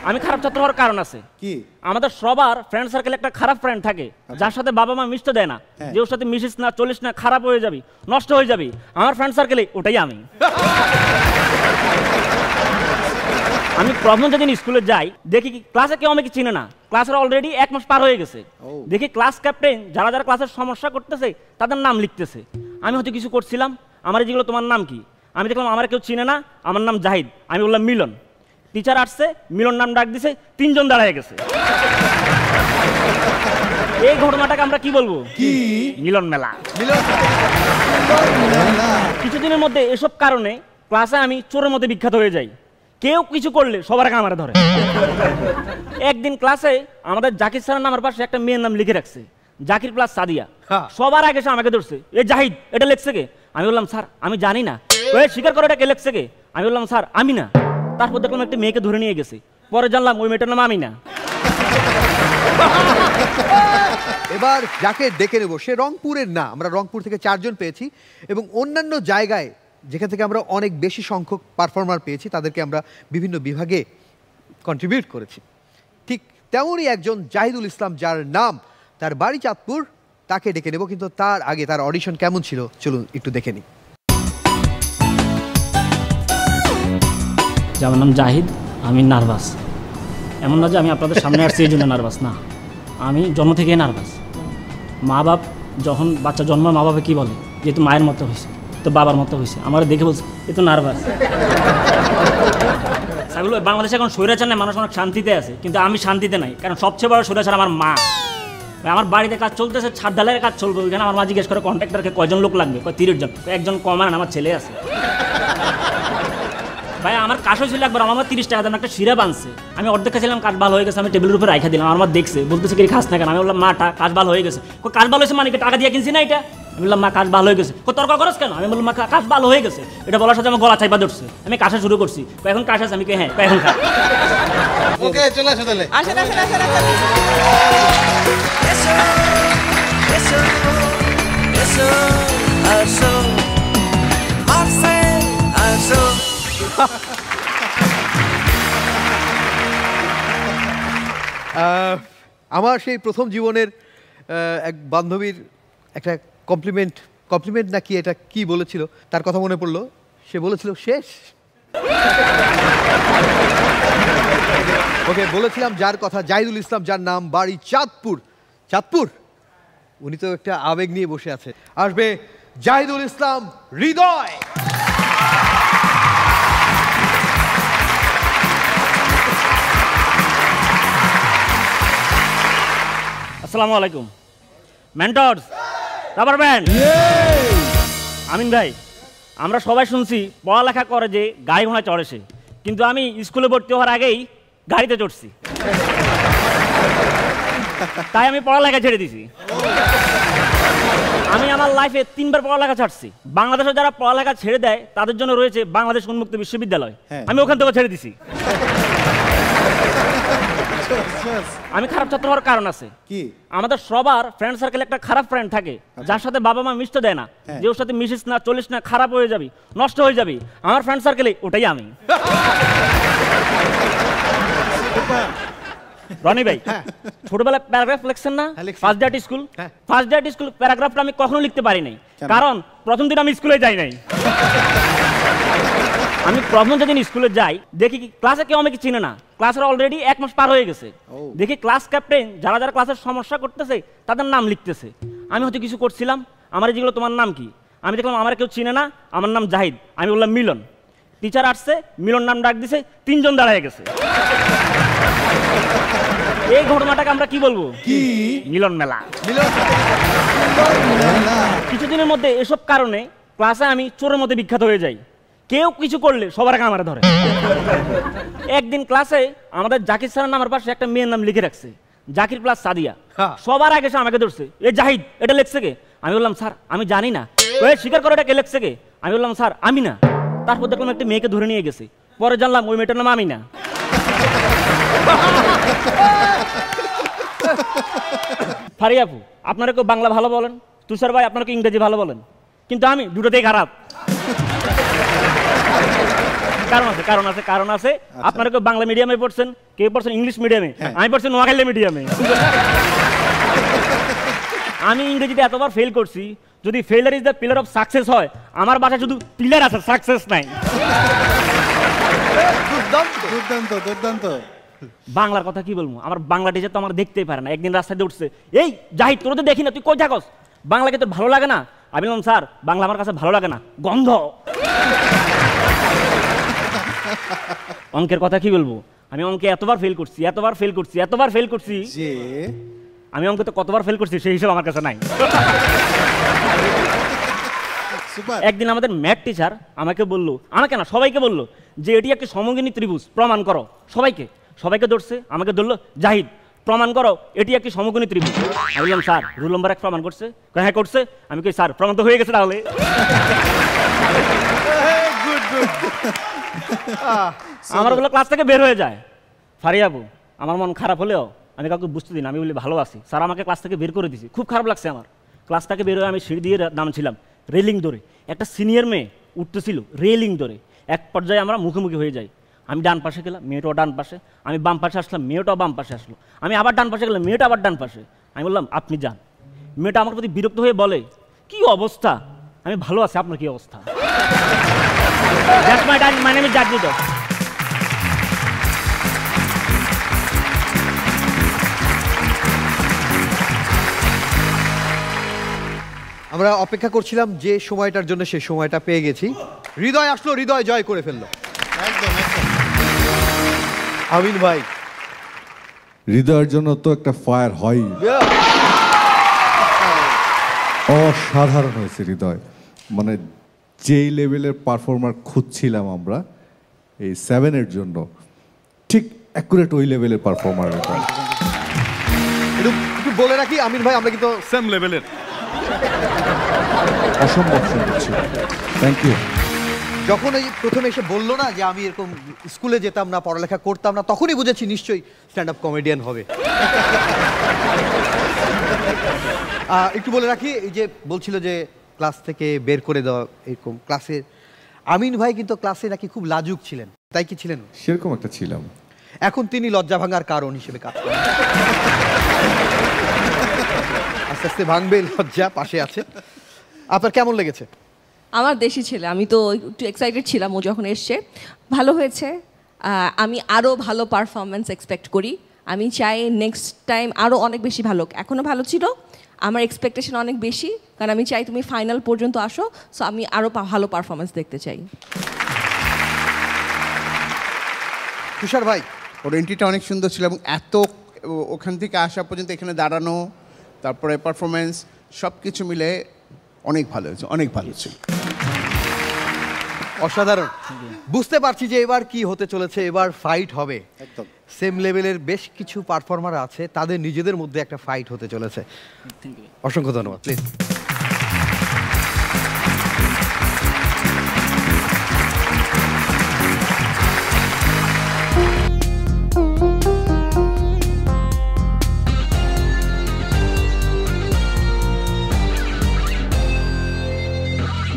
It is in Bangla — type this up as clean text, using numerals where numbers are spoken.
আমি খারাপ ছাত্র হওয়ার কারণ আছে কি? আমাদের সবার ফ্রেন্ড সার্কেলে একটা খারাপ ফ্রেন্ড থাকে, যার সাথে বাবা মা মিশতে দেয় না, যে ওর সাথে মিশিস না, চলিস না, খারাপ হয়ে যাবি, নষ্ট হয়ে যাবি। আমার ফ্রেন্ড সার্কেলে ওটাই আমি। আমি প্রথম যেদিন স্কুলে যাই দেখি ক্লাসে কেউ আমাকে চিনে না, ক্লাসের অলরেডি 1 মাস পার হয়ে গেছে। দেখি ক্লাস ক্যাপ্টেন যারা যারা ক্লাসের সমস্যা করতেছে তাদের নাম লিখতেছে। আমি হয়তো কিছু করছিলাম, আমার যেগুলো তোমার নাম কি, আমি দেখলাম আমার কেউ চিনে না, আমার নাম জাহিদ, আমি বললাম মিলন। টিচার আসছে, মিলন নাম ডাক দিছে, 3 জন দাঁড়ায় গেছে। এই ঘটনাটাকে আমরা কি বলবো? কি? মিলন মেলা। কিছুদিনের মধ্যে এসব কারণে ক্লাসে আমি চোরের মধ্যে বিখ্যাত হয়ে যাই। কেউ কিছু করলে সবার আগে আমার ধরে। একদিন ক্লাসে আমাদের জাকির স্যারের নামের পাশে একটা মেয়ের নাম লিখে রাখছে, জাকির প্লাস সাদিয়া। সবার আগে সে আমাকে ধরছে, এ জাহিদ এটা লেখছে কে? আমি বললাম স্যার আমি জানি না। স্বীকার করে এটা কে লেখছে কে? আমি বললাম স্যার আমি না। তারপর দেখলাম একটা মেয়েকে ধরে নিয়ে গেছে, পরে জানলাম ওই মেয়েটার নাম আমি না। এবার যাকে ডেকে নেব সে রংপুরের না, আমরা রংপুর থেকে 4 জন পেয়েছি এবং অন্যান্য জায়গায় যেখান থেকে আমরা অনেক বেশি সংখ্যক পারফর্মার পেয়েছি তাদেরকে আমরা বিভিন্ন বিভাগে কন্ট্রিবিউট করেছি। ঠিক তেমনই একজন জাহিদুল ইসলাম, যার নাম, তার বাড়ি চাঁদপুর, তাকে ডেকে নেব। কিন্তু তার আগে তার অডিশন কেমন ছিল চলুন একটু দেখে নিই। আমার নাম জাহিদ, আমি নার্ভাস। এমন না যে আমি আপনাদের সামনে আসছি এই জন্য নার্ভাস, না, আমি জন্ম থেকেই নার্ভাস। মা বাপ যখন বাচ্চা জন্ম, মা বাবা কী বলে, যেহেতু মায়ের মতো হয়েছে তো বাবার মতো হয়েছে, আমার দেখে বলছে এ তো নার্ভাস। সেগুলো বাংলাদেশে এখন স্বৈরাচার নেই, মানুষ অনেক শান্তিতে আছে, কিন্তু আমি শান্তিতে নাই, কারণ সবচেয়ে বড় স্বৈরাচার আমার মা। আমার বাড়িতে কাজ চলতেছে, ছাদ ঢালাইয়ের কাজ চলবে, ওইখানে আমার মা জিজ্ঞেস করে কন্ট্রাক্টরকে কয়জন লোক লাগবে, 30 জন, একজন কমান, আমার ছেলে আছে। ভাই আমার কাজ হয়েছিল একবার, আমার 30 টাকা দাম একটা শিরা বানছে, আমি অর্ধেক খাচ্ছিলাম, কাজ ভালো হয়ে গেছে, আমি টেবিলের উপরে রাখা দিলাম, আমার দেখছে, বলতেছে কি খাস না কেন? আমি বললাম মা কাজ ভালো হয়ে গেছে। কাজ ভালো হয়েছে মানে কি টাকা দিয়ে কিনছি না এটা? আমি বললাম মা কাজ ভালো হয়ে গেছে। তর্ক করছ কেন? আমি বললাম মা কাজ ভালো হয়ে গেছে। এটা বলার সাথে আমার গলা চাইপা ধরছে, আমি কাশা শুরু করছি, এখন কাশ আছে, আমি হ্যাঁ এখন খা। ওকে চলে আসো তাহলে। আসেন আসেন আসেন আসেন। এসো এসো আসো আসে আসো। আমার সেই প্রথম জীবনের এক বান্ধবীর একটা কমপ্লিমেন্ট নাকি এটা কি বলেছিল তার কথা মনে পড়লো। সে বলেছিল শেষ। ওকে বলেছিলাম যার কথা, জাহিদুল ইসলাম, যার নাম, বাড়ি চাঁদপুর। উনি তো একটা আবেগ নিয়ে বসে আছে। আসবে জাহিদুল ইসলাম হৃদয়। আসসালামু আলাইকুম মেন্টরস, রাবার ব্যান্ড। আমিন ভাই, আমরা সবাই শুনছি পড়ালেখা করে যে গাড়ি ঘোড়া চড়ে সে, কিন্তু আমি স্কুলে ভর্তি হওয়ার আগেই গাড়িতে চড়ছি, তাই আমি পড়ালেখা ছেড়ে দিছি। আমি আমার লাইফে 3 বার পড়ালেখা ছাড়ছি। বাংলাদেশে যারা পড়ালেখা ছেড়ে দেয় তাদের জন্য রয়েছে বাংলাদেশ উন্মুক্ত বিশ্ববিদ্যালয়, আমি ওখান থেকে ছেড়ে দিছি। আমি খারাপ ছাত্র হওয়ার কারণ আছে কি? আমাদের সবার ফ্রেন্ড সার্কেলে একটা খারাপ ফ্রেন্ড থাকে, যার সাথে বাবা মা মিশতে দেয় না, যে ওর সাথে মিশিস না, চলিস না, খারাপ হয়ে যাবি, নষ্ট হয়ে যাবি। আমার ফ্রেন্ড সার্কেলে ওটাই আমি। রনি ভাই, ছোটবেলায় প্যারাগ্রাফ লিখছেন না? ফার্স্ট ডে এট স্কুল প্যারাগ্রাফটা আমি কখনো লিখতে পারি নাই, কারণ প্রথম দিন আমি স্কুলে যাই নাই। আমি প্রথম যেদিন স্কুলে যাই দেখি ক্লাসে কেউ আমাকে চিনে না, ক্লাসের অলরেডি 1 মাস পার হয়ে গেছে। দেখি ক্লাস ক্যাপ্টেন যারা যারা ক্লাসের সমস্যা করতেছে তাদের নাম লিখতেছে। আমি হয়তো কিছু করছিলাম, আমার যেগুলো তোমার নাম কি, আমি দেখলাম আমার কেউ চিনে না, আমার নাম জাহিদ, আমি বললাম মিলন। টিচার আসছে, মিলন নাম ডাক দিছে, 3 জন দাঁড়ায় গেছে। এই ঘটনাটাকে আমরা কি বলবো? কি? মিলন মেলা। কিছুদিনের মধ্যে এসব কারণে ক্লাসে আমি চোরের মধ্যে বিখ্যাত হয়ে যাই। কেউ কিছু করলে সবার আগে আমার ধরে। একদিন ক্লাসে আমাদের জাকির স্যারের নামের পাশে একটা মেয়ের নাম লিখে রাখছে, জাকির প্লাস সাদিয়া। সবার আগে সে আমাকে ধরছে, এ জাহিদ এটা লেখছে কে? আমি বললাম স্যার আমি জানি না। স্বীকার করে এটা কে লেখছে কে? আমি বললাম স্যার আমি না। তারপর দেখলাম একটা মেয়েকে ধরে নিয়ে গেছে, পরে জানলাম ওই মেয়েটার নাম আমি না। ফারিয়া আপু, আপনারা কেউ বাংলা ভালো বলেন, তুষার ভাই আপনারা কেউ ইংরেজি ভালো বলেন, কিন্তু আমি দুটোতেই খারাপ। কারণ আছে আপনারা কেউ বাংলা মিডিয়ামে পড়ছেন, কেউ পড়ছেন ইংলিশ মিডিয়ামে, আমি পড়ছি নোয়াখালী মিডিয়ামে। আমি ইংরেজিতে এতবার ফেল করছি, যদি failure is the pillar of success হয়, আমার বাসায় শুধু পিলার আছে, সাকসেস নাই। দুর্দান্ত। বাংলার কথা কি বলবো, আমার বাংলা টিচার তো আমার দেখতেই পারে না। একদিন রাস্তায় উঠছে, এই জাহিদ তোর তো দেখি না, তুই কই থাকস, বাংলাকে তোর ভালো লাগে না? আমি বললাম স্যার বাংলা আমার কাছে ভালো লাগে না, গন্ধ। অঙ্কের কথা কি বলবো, আমি অঙ্কে এতবার ফেল করছি যে আমি অঙ্কে কতবার ফেল করছি সেই হিসাব আমার কাছে নাই। সুপার। একদিন আমাদের ম্যাথ টিচার আমাকে বললো, আমাকে না সবাইকে বললো যে এটি একটি সমগিনী ত্রিভুজ, প্রমাণ করো। সবাইকে ধরছে, আমাকে ধরলো, জাহিদ প্রমাণ করো এটি একটি সমগিনী ত্রিভুজ। আমি বললাম স্যার রুল নম্বর 1 প্রমাণ করছে? হ্যাঁ করছে। আমি কই স্যার প্রমাণ তো হয়ে গেছে তাহলে। আমার বললো ক্লাস থেকে বের হয়ে যায়। ফারিয়াবু আমার মন খারাপ হলেও আমি কাউকে বুঝতে দিন, আমি বলি ভালো আছি। স্যার আমাকে ক্লাস থেকে বের করে দিয়েছি, খুব খারাপ লাগছে আমার। ক্লাস থেকে বের হয়ে আমি সিঁড়ি দিয়ে নামছিলাম, রেলিং ধরে একটা সিনিয়র মেয়ে উঠতেছিল রেলিং ধরে। এক পর্যায়ে আমরা মুখোমুখি হয়ে যাই। আমি ডান পাশে গেলাম, মেয়েটাও ডান পাশে। আমি বাম পাশে আসলাম, মেয়েটাও বাম পাশে আসলো। আমি আবার ডান পাশে গেলাম, মেয়েটা আবার ডান পাশে। আমি বললাম আপনি যান। মেয়েটা আমার প্রতি বিরক্ত হয়ে বলে, কি অবস্থা? আমি ভালো আছি, আপনার কি অবস্থা? That's my name is Jadjido. আমরা অপেক্ষা করছিলাম যে সময়টার জন্য, সেই সময়টা পেয়ে গেছি। হৃদয় আসলো, হৃদয় জয় করে ফেললো। একদম। আমিন ভাই, হৃদয়ের জন্য তো একটা ফায়ার হয়। অসাধারণ হয়েছে হৃদয়, মানে যেই লেভেলের পারফর্মার খুঁজছিলাম আমরা এই 7-এর জন্য, ঠিক অ্যাকুরেট ওই লেভেলের পারফর্মার। একটু বলে রাখি আমিন ভাই, আমরা কিন্তু সেম লেভেলের। অসম্ভব সুন্দর ছিল, থ্যাংক ইউ। যখন এই প্রথমে এসে বললো না যে আমি এরকম স্কুলে যেতাম না, পড়ালেখা করতাম না, তখনই বুঝেছি নিশ্চয়ই স্ট্যান্ড আপ কমেডিয়ান হবে। একটু বলে রাখি, এই যে বলছিল যে ক্লাস থেকে বের করে দেওয়া, এরকম ক্লাসে আমিন ভাই কিন্তু ক্লাসে নাকি খুব লাজুক ছিলেন, তাই কি ছিলেন? সেরকম একটা ছিলাম। এখন তিনি লজ্জা ভাঙার কারণ হিসেবে কাজ করেন। আস্তে আস্তে ভাঙবে লজ্জা, পাশে আছে। আপনার কেমন লেগেছে? আমার দেশি ছেলে, আমি তো একটু এক্সাইটেড ছিলাম ও যখন এসছে। ভালো হয়েছে। আমি আরও ভালো পারফরমেন্স এক্সপেক্ট করি। আমি চাই নেক্সট টাইম আরও অনেক বেশি ভালো। এখনও ভালো ছিল, আমার এক্সপেকটেশন অনেক বেশি, কারণ আমি চাই তুমি ফাইনাল পর্যন্ত আসো। সো আমি আরও ভালো পারফরমেন্স দেখতে চাই। তুষার ভাই, ওর এন্ট্রিটা অনেক সুন্দর ছিল, এবং এত ওখান থেকে আসা পর্যন্ত এখানে দাঁড়ানো, তারপরে পারফরমেন্স, সব কিছু মিলে অনেক ভালো হয়েছে, অনেক ভালো ছিল। অসাধারণ। বুঝতে পারছি যে এবার কি হতে চলেছে, এবার ফাইট হবে। একদম। সেম লেভেলের বেশ কিছু পারফর্মার আছে, তাদের নিজেদের মধ্যে একটা ফাইট হতে চলেছে। অসংখ্য ধন্যবাদ। প্লিজ।